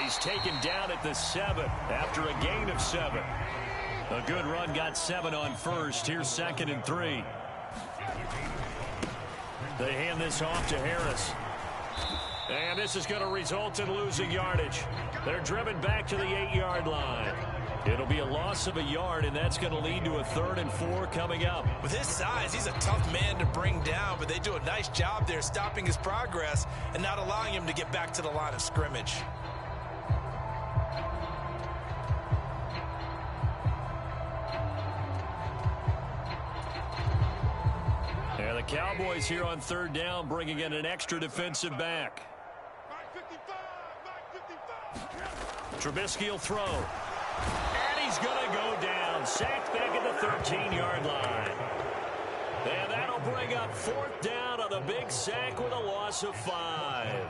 He's taken down at the 7 after a gain of 7. A good run, got 7 on first. Here's 2nd and 3. They hand this off to Harris. And this is going to result in losing yardage. They're driven back to the 8-yard line. It'll be a loss of a yard, and that's going to lead to a 3rd and 4 coming up. With his size, he's a tough man to bring down, but they do a nice job there stopping his progress and not allowing him to get back to the line of scrimmage. And the Cowboys here on 3rd down, bringing in an extra defensive back. Trubisky will throw. And he's going to go down. Sacked back at the 13-yard line. And that'll bring up 4th down on the big sack with a loss of 5.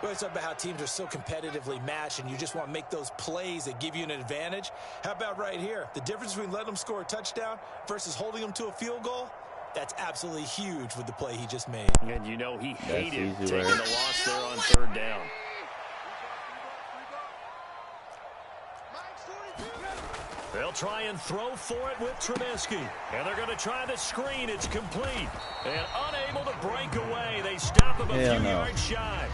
We always talk about how teams are so competitively matched and you just want to make those plays that give you an advantage. How about right here? The difference between letting them score a touchdown versus holding them to a field goal, that's absolutely huge with the play he just made. And you know he hated taking the loss there on 3rd down. They'll try and throw for it with Trubisky. And they're going to try the screen. It's complete. And unable to break away. They stop him a few yards shy.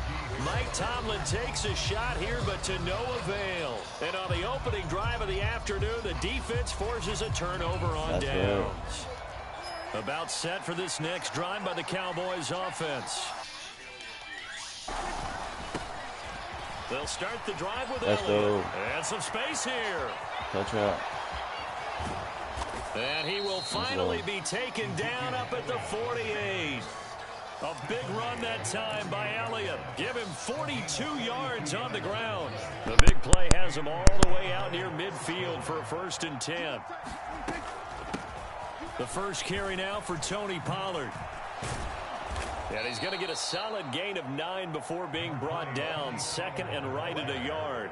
Mike Tomlin takes a shot here, but to no avail. And on the opening drive of the afternoon, the defense forces a turnover on downs. About set for this next drive by the Cowboys offense. They'll start the drive with Elliott. And some space here. Touch out. And he will finally be taken down up at the 48. A big run that time by Elliott. Give him 42 yards on the ground. The big play has him all the way out near midfield for a 1st and 10. The first carry now for Tony Pollard. And he's going to get a solid gain of 9 before being brought down. 2nd and right at a yard.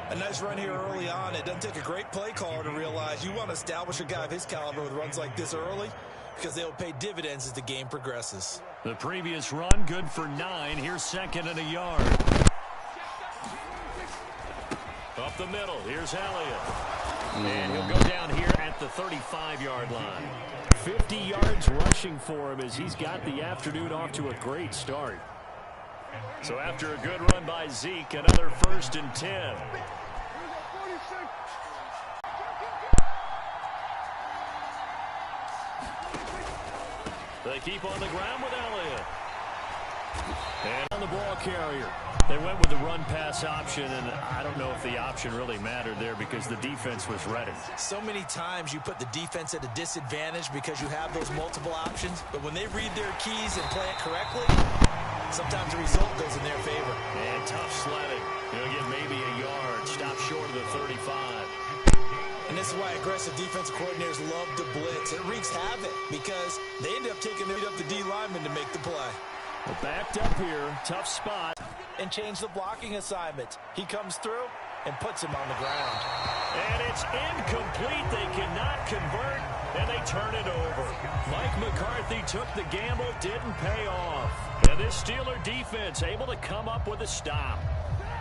A nice run here early on. It doesn't take a great play caller to realize you want to establish a guy of his caliber with runs like this early because they'll pay dividends as the game progresses. The previous run, good for 9. Here's 2nd and a yard. Up the middle, here's Elliott. And he'll go down here at the 35-yard line. 50 yards rushing for him as he's got the afternoon off to a great start. So after a good run by Zeke, another 1st and 10. They keep on the ground with Elliott. And on the ball carrier. They went with the run-pass option, and I don't know if the option really mattered there because the defense was ready. So many times you put the defense at a disadvantage because you have those multiple options, but when they read their keys and play it correctly, sometimes the result goes in their favor. And tough sledding. He'll get maybe a yard. Stop short of the 35. And this is why aggressive defensive coordinators love to blitz. It wreaks havoc because they end up taking up the D lineman to make the play. Well, backed up here. Tough spot. And change the blocking assignment. He comes through and puts him on the ground. And it's incomplete. They cannot convert, and they turn it over. Mike McCarthy took the gamble, didn't pay off. And this Steeler defense able to come up with a stop.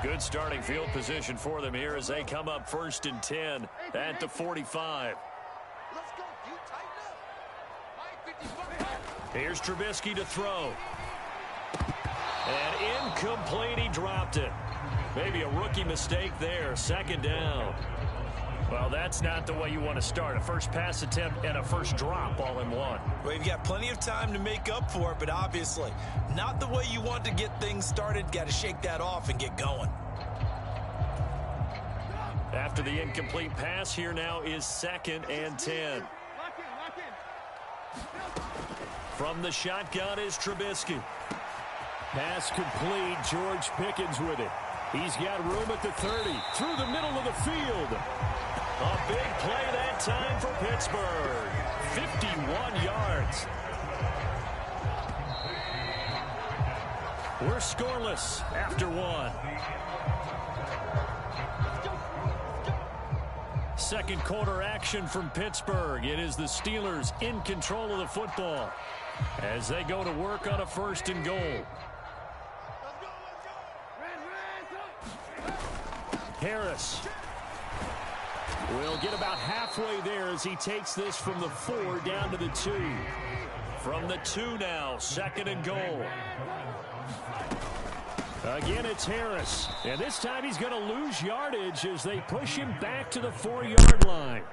Good starting field position for them here as they come up 1st and 10 at the 45. Here's Trubisky to throw. And incomplete, he dropped it. Maybe a rookie mistake there. 2nd down. Well, that's not the way you want to start. A first pass attempt and a first drop all in one. Well, you've got plenty of time to make up for it, but obviously not the way you want to get things started. Got to shake that off and get going. After the incomplete pass, here now is 2nd and 10. From the shotgun is Trubisky. Pass complete. George Pickens with it. He's got room at the 30. Through the middle of the field. A big play that time for Pittsburgh. 51 yards. We're scoreless after 1. Second quarter action from Pittsburgh. It is the Steelers in control of the football as they go to work on a 1st and goal. Harris will get about halfway there as he takes this from the 4 down to the 2. From the 2 now, 2nd and goal. Again, it's Harris. And this time he's going to lose yardage as they push him back to the 4-yard line.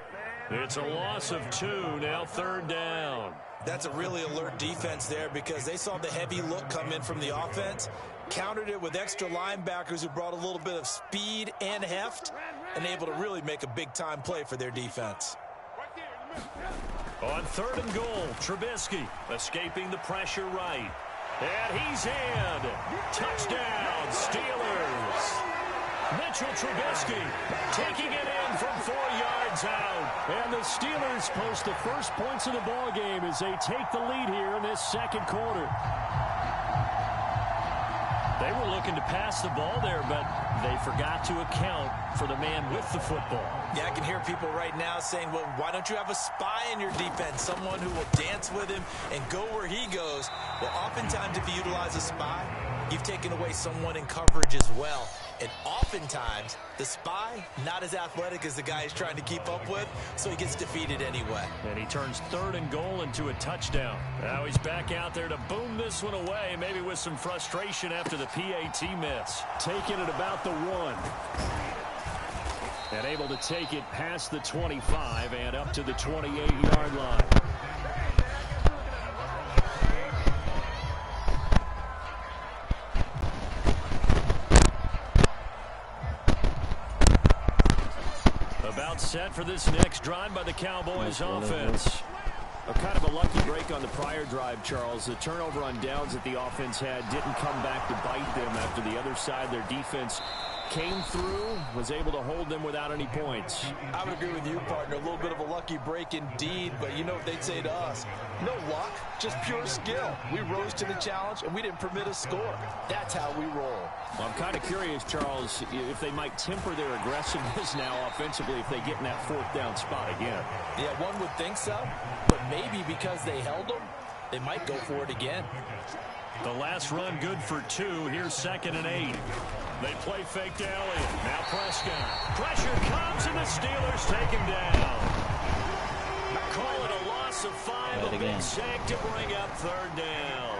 It's a loss of 2, now 3rd down. That's a really alert defense there because they saw the heavy look come in from the offense, countered it with extra linebackers who brought a little bit of speed and heft, and able to really make a big-time play for their defense. On 3rd and goal, Trubisky escaping the pressure right. And he's in. Touchdown, Steelers. Mitchell Trubisky taking it in from 4 yards out. And the Steelers post the first points of the ball game as they take the lead here in this 2nd quarter. They were looking to pass the ball there, but they forgot to account for the man with the football. Yeah, I can hear people right now saying, well, why don't you have a spy in your defense, someone who will dance with him and go where he goes? Well, oftentimes if you utilize a spy, you've taken away someone in coverage as well. And oftentimes, the spy, not as athletic as the guy he's trying to keep up with, so he gets defeated anyway. And he turns 3rd and goal into a touchdown. Now he's back out there to boom this one away, maybe with some frustration after the PAT miss. Taking it about the 1. And able to take it past the 25 and up to the 28-yard line. About set for this next drive by the Cowboys offense. A kind of a lucky break on the prior drive, Charles. The turnover on downs that the offense had didn't come back to bite them after the other side. Their defense came through, was able to hold them without any points. I would agree with you, partner. A little bit of a lucky break indeed, but you know what they'd say to us? No luck, just pure skill. We rose to the challenge, and we didn't permit a score. That's how we roll. Well, I'm kind of curious, Charles, if they might temper their aggressiveness now offensively if they get in that 4th down spot again. Yeah, one would think so, but maybe because they held them, they might go for it again. The last run good for 2. Here's 2nd and 8. They play fake to Elliott. Now Prescott. Pressure comes and the Steelers take him down. Call it a loss of 5. A big sack to bring up 3rd down.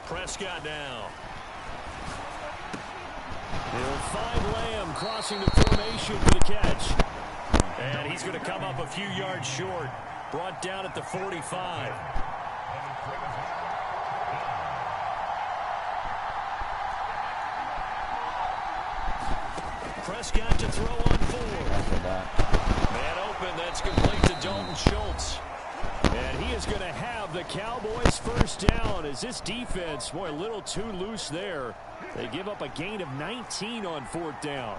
Prescott now. He'll find Lamb crossing the formation for the catch. And he's going to come up a few yards short. Brought down at the 45. Prescott to throw on 4. Man open, that's complete to Dalton Schultz. And he is going to have the Cowboys first down as this defense, boy, a little too loose there. They give up a gain of 19 on 4th down.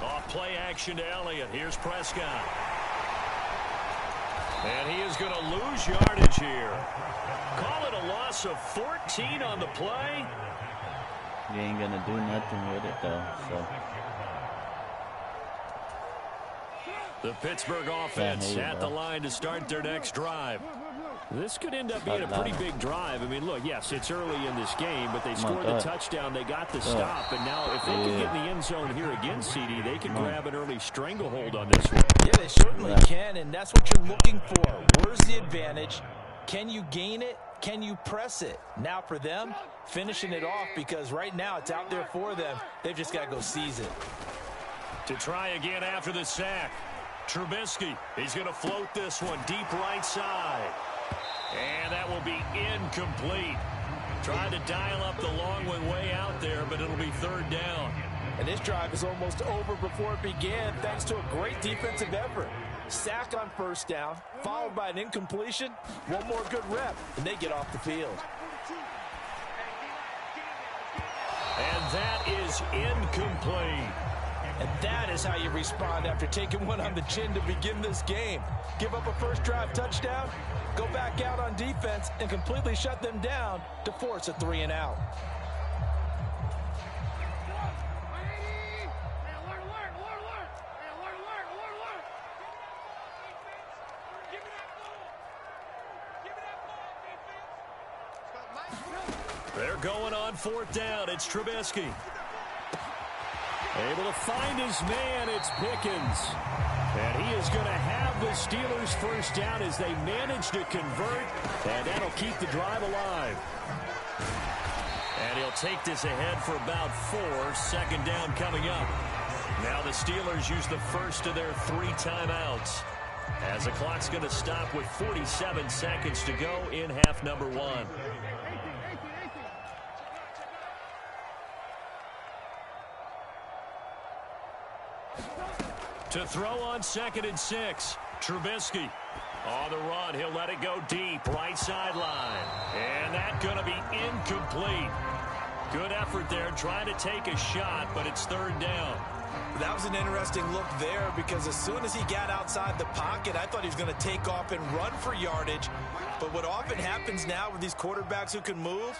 Off play action to Elliott. Here's Prescott. And he is going to lose yardage here. Call it a loss of 14 on the play. You ain't going to do nothing with it, though, so... The Pittsburgh offense at the line to start their next drive. This could end up being a pretty big drive. I mean, look, yes, it's early in this game, but they scored the touchdown. They got the stop, and now if they can get in the end zone here again, CD, they can grab an early stranglehold on this one. Yeah, they certainly can, and that's what you're looking for. Where's the advantage? Can you gain it? Can you press it? Now for them, finishing it off, because right now it's out there for them. They've just got to go seize it. To try again after the sack. Trubisky, he's going to float this one deep right side. And that will be incomplete. Trying to dial up the long one way out there, but it'll be 3rd down. And this drive is almost over before it began, thanks to a great defensive effort. Sack on 1st down, followed by an incompletion. One more good rep, and they get off the field. And that is incomplete. And that is how you respond after taking one on the chin to begin this game. Give up a first drive touchdown, go back out on defense, and completely shut them down to force a 3-and-out. They're going on fourth down. It's Trubisky. Able to find his man. It's Pickens. And he is going to have the Steelers first down as they manage to convert. And that'll keep the drive alive. And he'll take this ahead for about 4. Second down coming up. Now the Steelers use the first of their 3 timeouts, as the clock's going to stop with 47 seconds to go in half number 1. To throw on 2nd and 6. Trubisky on the run. He'll let it go deep. Right sideline. And that's going to be incomplete. Good effort there trying to take a shot, but it's 3rd down. That was an interesting look there because as soon as he got outside the pocket, I thought he was going to take off and run for yardage. But what often happens now with these quarterbacks who can move,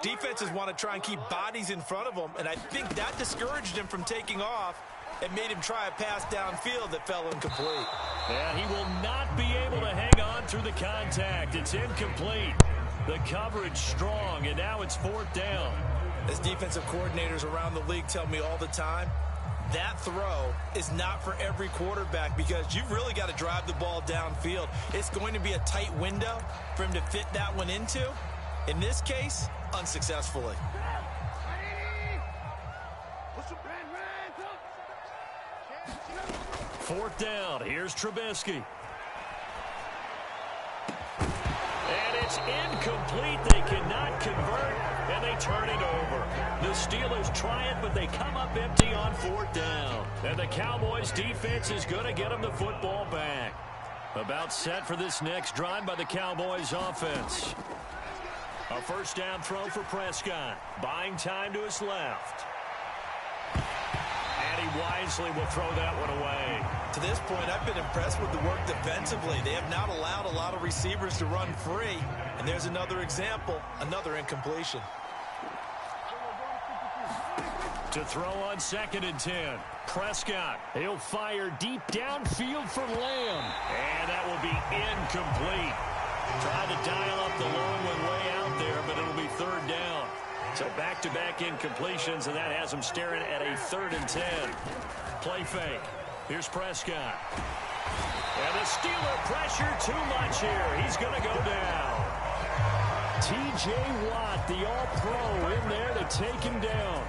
defenses want to try and keep bodies in front of them, and I think that discouraged him from taking off and made him try a pass downfield that fell incomplete. And he will not be able to hang on through the contact. It's incomplete. The coverage strong, and now it's 4th down. As defensive coordinators around the league tell me all the time, that throw is not for every quarterback because you've really got to drive the ball downfield. It's going to be a tight window for him to fit that one into. In this case, unsuccessfully. 4th down. Here's Trubisky. And it's incomplete. They cannot convert, and they turn it over. The Steelers try it, but they come up empty on 4th down. And the Cowboys' defense is going to get them the football back. About set for this next drive by the Cowboys' offense. A first down throw for Prescott. Buying time to his left. And he wisely will throw that one away. To this point, I've been impressed with the work defensively. They have not allowed a lot of receivers to run free. And there's another example, another incompletion. To throw on 2nd and 10. Prescott. He'll fire deep downfield for Lamb. And that will be incomplete. Trying to dial up the long one way out there, but it'll be 3rd down. So back-to-back incompletions, and that has him staring at a 3rd and 10. Play fake. Here's Prescott. And the Steeler pressure too much here. He's going to go down. T.J. Watt, the all-pro, in there to take him down.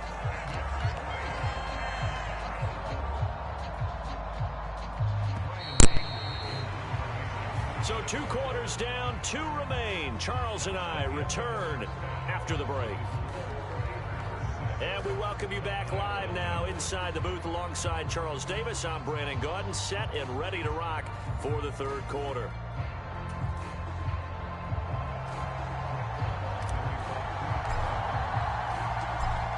So 2 quarters down, 2 remain. Charles and I return after the break. And we welcome you back live now inside the booth alongside Charles Davis. I'm Brandon Gaudin, set and ready to rock for the 3rd quarter.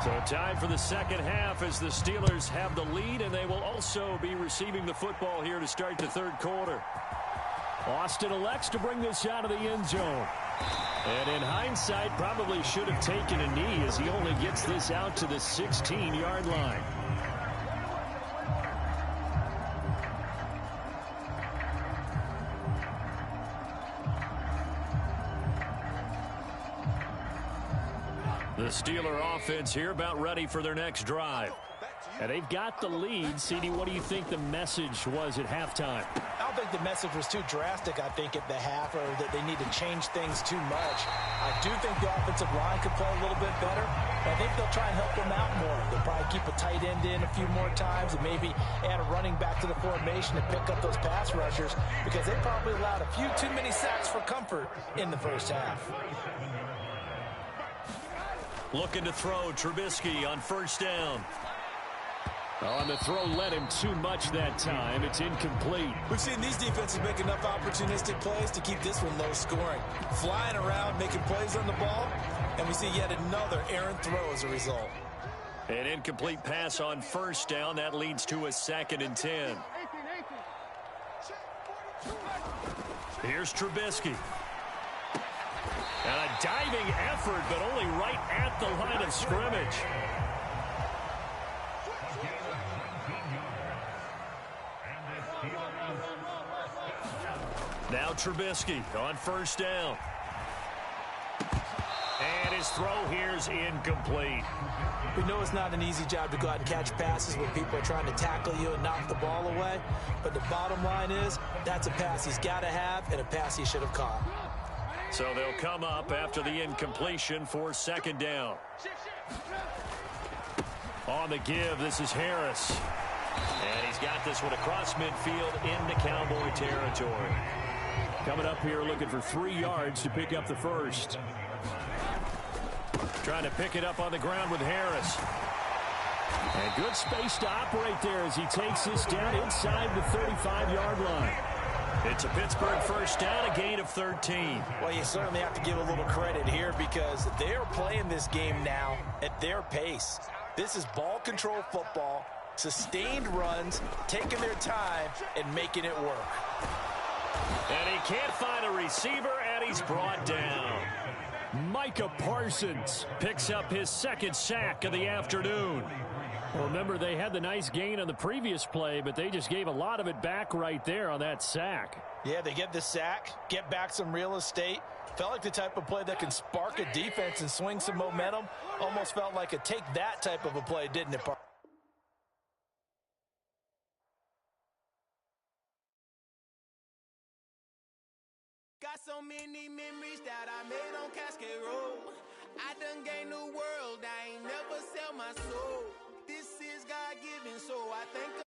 So time for the 2nd half as the Steelers have the lead, and they will also be receiving the football here to start the 3rd quarter. Austin elects to bring this out of the end zone. And in hindsight, probably should have taken a knee as he only gets this out to the 16-yard line. The Steeler offense here about ready for their next drive. And they've got the lead. CD, what do you think the message was at halftime? I don't think the message was too drastic, I think, at the half, or that they need to change things too much. I do think the offensive line could play a little bit better. I think they'll try and help them out more. They'll probably keep a tight end in a few more times and maybe add a running back to the formation to pick up those pass rushers because they probably allowed a few too many sacks for comfort in the first half. Looking to throw, Trubisky on first down. On the throw led him too much that time. It's incomplete. We've seen these defenses make enough opportunistic plays to keep this one low scoring. Flying around, making plays on the ball, and we see yet another errant throw as a result. An incomplete pass on first down. That leads to a 2nd and 10. Here's Trubisky. And a diving effort, but only right at the line of scrimmage. Now Trubisky on first down. And his throw here is incomplete. We know it's not an easy job to go out and catch passes when people are trying to tackle you and knock the ball away. But the bottom line is, that's a pass he's got to have and a pass he should have caught. So they'll come up after the incompletion for 2nd down. On the give, this is Harris. And he's got this one across midfield into Cowboy territory. Coming up here looking for 3 yards to pick up the first. Trying to pick it up on the ground with Harris. And good space to operate there as he takes this down inside the 35-yard line. It's a Pittsburgh first down, a gain of 13. Well, you certainly have to give a little credit here because they're playing this game now at their pace. This is ball control football, sustained runs, taking their time, and making it work. And he can't find a receiver, and he's brought down. Micah Parsons picks up his 2nd sack of the afternoon. Well, remember, they had the nice gain on the previous play, but they just gave a lot of it back right there on that sack. Yeah, they get the sack, get back some real estate. Felt like the type of play that can spark a defense and swing some momentum. Almost felt like a take that type of a play, didn't it, Parker? Got so many memories that I made on Cascade Road. I done gained the world, I ain't never sell my soul. This is God-given, so I thank